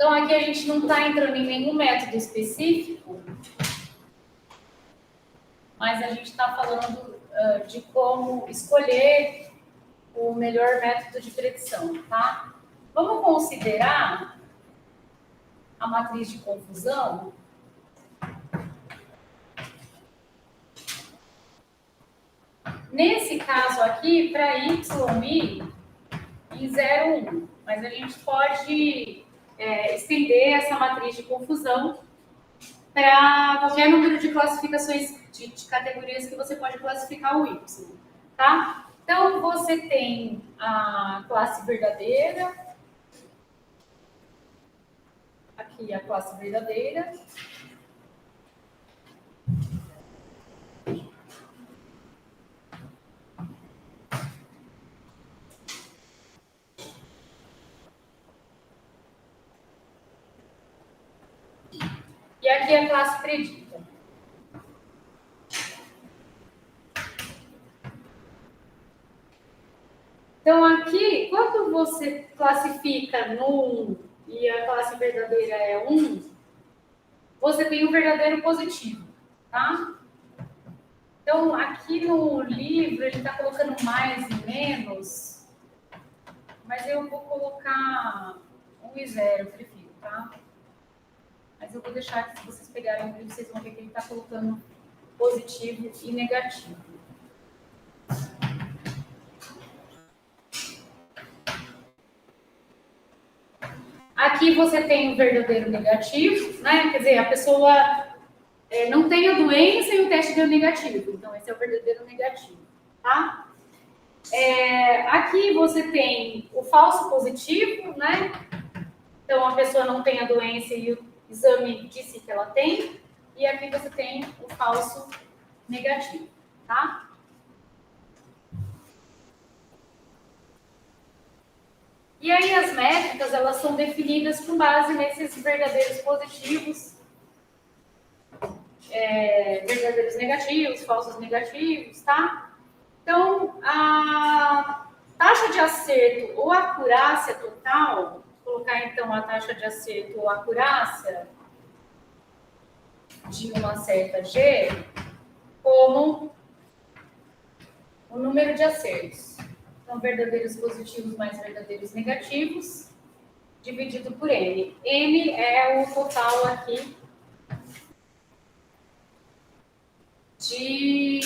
Então, aqui a gente não está entrando em nenhum método específico, mas a gente está falando de como escolher o melhor método de predição, tá? Vamos considerar a matriz de confusão. Nesse caso aqui, para y em 0, 1. Mas a gente pode estender essa matriz de confusão para qualquer número de classificações de categorias que você pode classificar o y, tá? Então, você tem a classe verdadeira, aqui a classe verdadeira, e aqui a classe predita. Então, aqui, quando você classifica no 1 e a classe verdadeira é 1, você tem o verdadeiro positivo, tá? Então, aqui no livro, ele está colocando mais e menos, mas eu vou colocar 1 e 0, eu prefiro, tá? Mas eu vou deixar aqui, se vocês pegarem o livro, vocês vão ver que ele está colocando positivo e negativo. Aqui você tem o verdadeiro negativo, né? Quer dizer, a pessoa não tem a doença e o teste deu negativo. Então, esse é o verdadeiro negativo, tá? Aqui você tem o falso positivo, né? Então, a pessoa não tem a doença e o exame disse que ela tem. E aqui você tem o falso negativo, tá? E aí as métricas, elas são definidas com base nesses verdadeiros positivos, verdadeiros negativos, falsos negativos, tá? Então, a taxa de acerto ou acurácia total, vou colocar então a taxa de acerto ou acurácia de uma certa G como o número de acertos. Então, verdadeiros positivos mais verdadeiros negativos, dividido por N. N é o total aqui de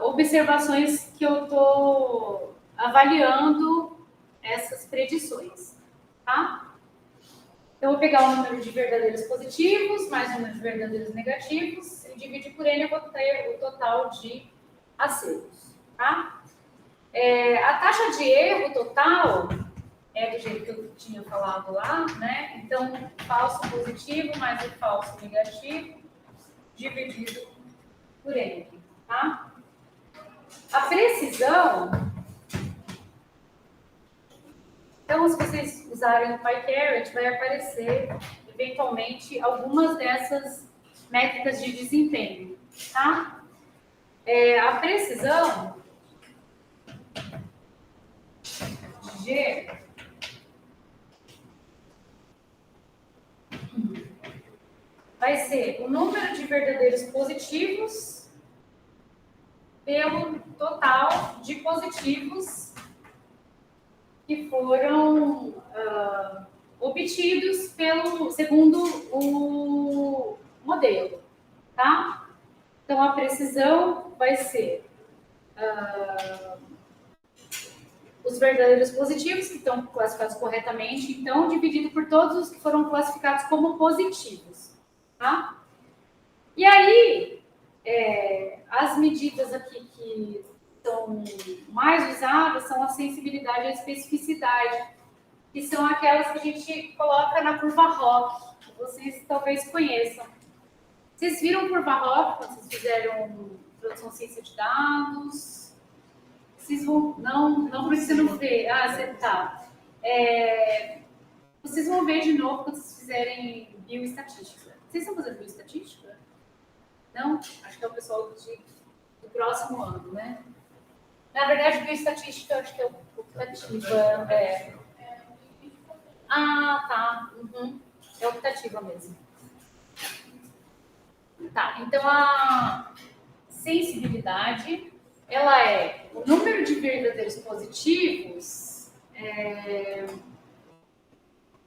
observações que eu estou avaliando essas predições, tá? Então, eu vou pegar o número de verdadeiros positivos mais o número de verdadeiros negativos e dividir por N, eu vou ter o total de acertos, tá? A taxa de erro total é do jeito que eu tinha falado lá, né? Então, falso positivo mais o falso negativo dividido por N, tá? A precisão, então, se vocês usarem o PyCaret, vai aparecer, eventualmente, algumas dessas métricas de desempenho, tá? A precisão de G vai ser o número de verdadeiros positivos pelo total de positivos que foram obtidos segundo o modelo, tá? Então, a precisão vai ser os verdadeiros positivos, que estão classificados corretamente, então, dividido por todos os que foram classificados como positivos, tá? E aí, as medidas aqui que são mais usadas são a sensibilidade e a especificidade, que são aquelas que a gente coloca na curva ROC, que vocês talvez conheçam. Vocês viram curva ROC quando vocês fizeram produção ciência de dados? Vocês vão... Não precisa não ver. Ah, você tá. Vocês vão ver de novo quando vocês fizerem bioestatística. Vocês estão fazendo bioestatística? Não? Acho que é o pessoal do próximo ano, né? Na verdade, bioestatística, acho que é optativa. Ah, tá. Uhum. quantitativa mesmo. Tá, então a sensibilidade, ela é o número de verdadeiros positivos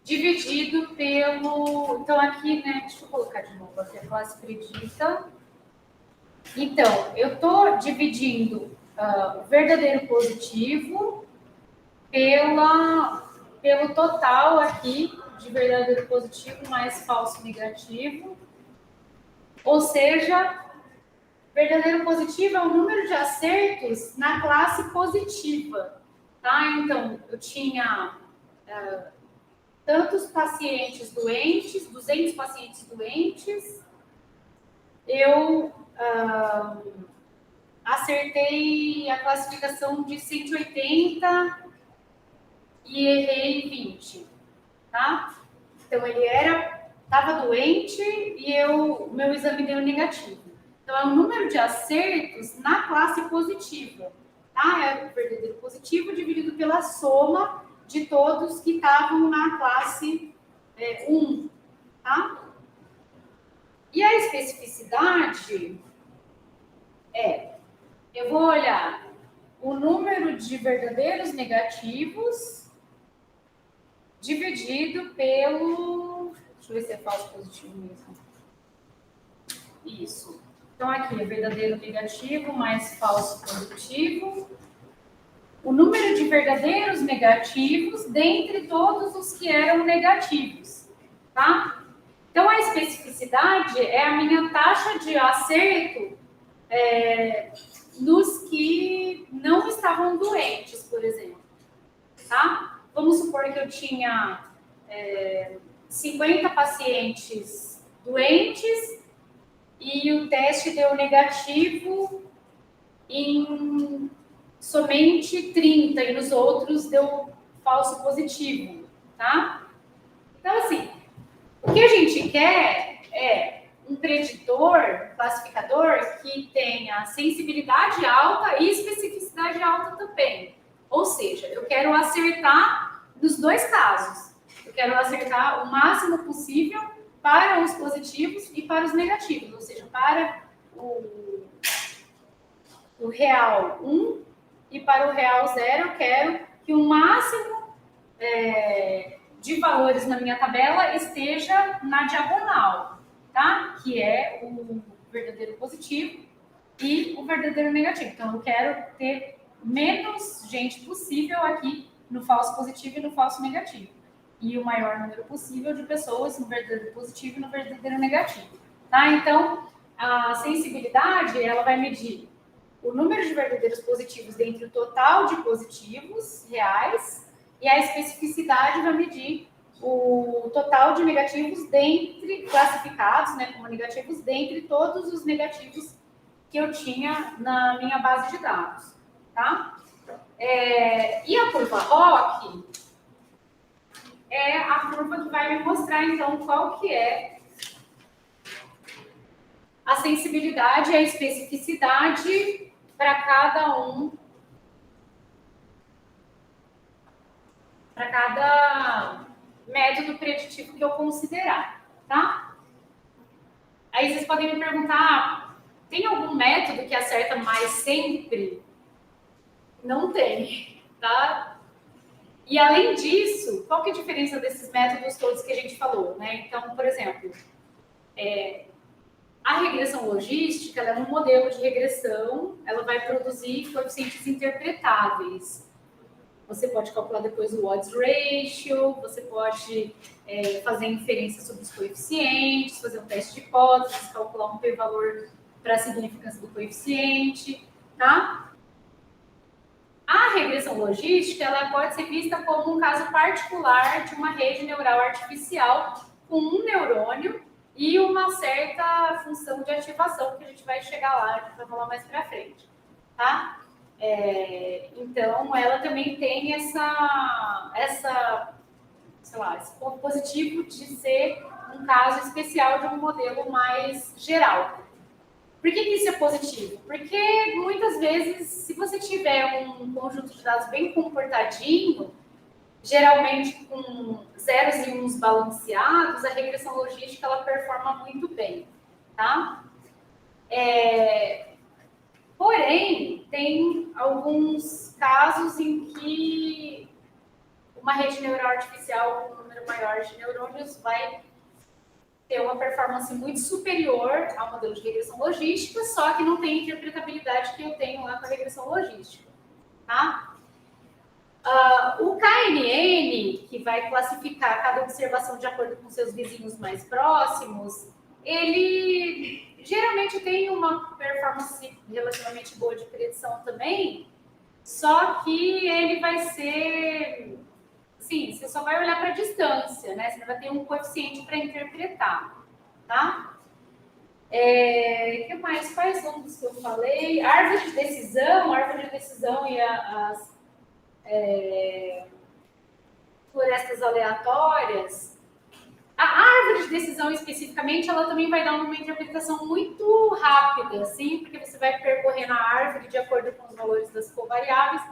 dividido pelo... Então aqui, né, deixa eu colocar de novo aqui a classe predita. Então, eu estou dividindo o verdadeiro positivo pelo total aqui de verdadeiro positivo mais falso negativo. Ou seja, verdadeiro positivo é o número de acertos na classe positiva. Tá? Então, eu tinha tantos pacientes doentes, 200 pacientes doentes, eu acertei a classificação de 180 e errei 20, tá? Então, ele estava doente e o meu exame deu negativo. Então, é o número de acertos na classe positiva, tá? É o verdadeiro positivo dividido pela soma de todos que estavam na classe 1, tá? E a especificidade eu vou olhar o número de verdadeiros negativos dividido pelo... Deixa eu ver se é falso positivo mesmo. Isso. Então, aqui é verdadeiro negativo mais falso positivo. O número de verdadeiros negativos dentre todos os que eram negativos, tá? Então, a especificidade é a minha taxa de acerto nos que não estavam doentes, por exemplo, tá? Vamos supor que eu tinha 50 pacientes doentes e o teste deu negativo em somente 30 e nos outros deu falso positivo, tá? Então, assim, o que a gente quer é um preditor, classificador, que tenha sensibilidade alta e especificidade alta também. Ou seja, eu quero acertar nos dois casos. Eu quero acertar o máximo possível para os positivos e para os negativos. Ou seja, para o real 1 e para o real 0, eu quero que o máximo de valores na minha tabela esteja na diagonal, tá? Que é o verdadeiro positivo e o verdadeiro negativo. Então, eu quero ter menos gente possível aqui no falso positivo e no falso negativo. E o maior número possível de pessoas no verdadeiro positivo e no verdadeiro negativo. Tá? Então, a sensibilidade, ela vai medir o número de verdadeiros positivos dentre o total de positivos reais, e a especificidade vai medir o total de negativos dentre classificados, né, como negativos, dentre todos os negativos que eu tinha na minha base de dados, tá? E a curva ROC é a curva que vai me mostrar, então, qual que é a sensibilidade e a especificidade para cada método preditivo que eu considerar, tá? Aí vocês podem me perguntar, tem algum método que acerta mais sempre? Não tem, tá? E além disso, qual que é a diferença desses métodos todos que a gente falou, né? Então, por exemplo, a regressão logística, ela é um modelo de regressão, ela vai produzir coeficientes interpretáveis. Você pode calcular depois o odds ratio, você pode fazer inferência sobre os coeficientes, fazer um teste de hipóteses, calcular um p-valor para a significância do coeficiente, tá? A regressão logística, ela pode ser vista como um caso particular de uma rede neural artificial com um neurônio e uma certa função de ativação, que a gente vai chegar lá, a gente vai falar mais para frente, tá? Então, ela também tem esse ponto positivo de ser um caso especial de um modelo mais geral. Por que isso é positivo? Porque, muitas vezes, se você tiver um conjunto de dados bem comportadinho, geralmente com zeros e uns balanceados, a regressão logística ela performa muito bem, tá? Porém, tem alguns casos em que uma rede neural artificial com um número maior de neurônios vai ter uma performance muito superior ao modelo de regressão logística, só que não tem a interpretabilidade que eu tenho lá com a regressão logística, tá? O KNN, que vai classificar cada observação de acordo com seus vizinhos mais próximos, ele geralmente tem uma performance relativamente boa de predição também, só que ele vai ser... Sim, você só vai olhar para a distância, né? Você não vai ter um coeficiente para interpretar, tá? Que mais? Quais são os que eu falei? Árvore de decisão e as florestas aleatórias. A árvore de decisão, especificamente, ela também vai dar uma interpretação muito rápida, assim, porque você vai percorrendo a árvore de acordo com os valores das covariáveis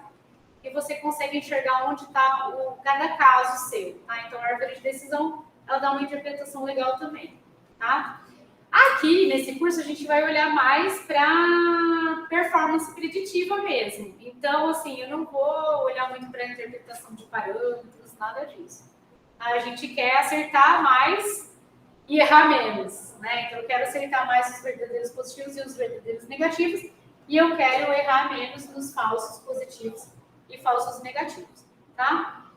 e você consegue enxergar onde está cada caso seu, tá? Então, a árvore de decisão, ela dá uma interpretação legal também, tá? Aqui, nesse curso, a gente vai olhar mais para performance preditiva mesmo. Então, assim, eu não vou olhar muito para a interpretação de parâmetros, nada disso. A gente quer acertar mais e errar menos, né? Então, eu quero acertar mais os verdadeiros positivos e os verdadeiros negativos, e eu quero errar menos nos falsos positivos e falsos negativos, tá?